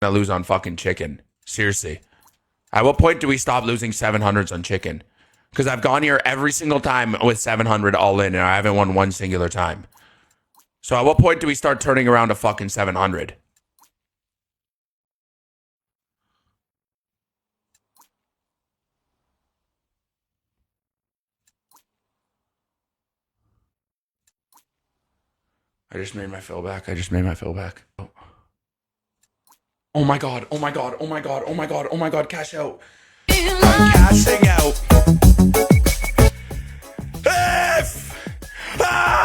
gonna lose on fucking chicken. Seriously. At what point do we stop losing 700s on chicken? Because I've gone here every single time with 700 all in, and I haven't won one singular time. So at what point do we start turning around to fucking 700? I just made my fill back. I just made my fill back. Oh my god. Oh my god. Oh my god. Oh my god. Oh my god. Cash out. I'm cashing out. F! Ah!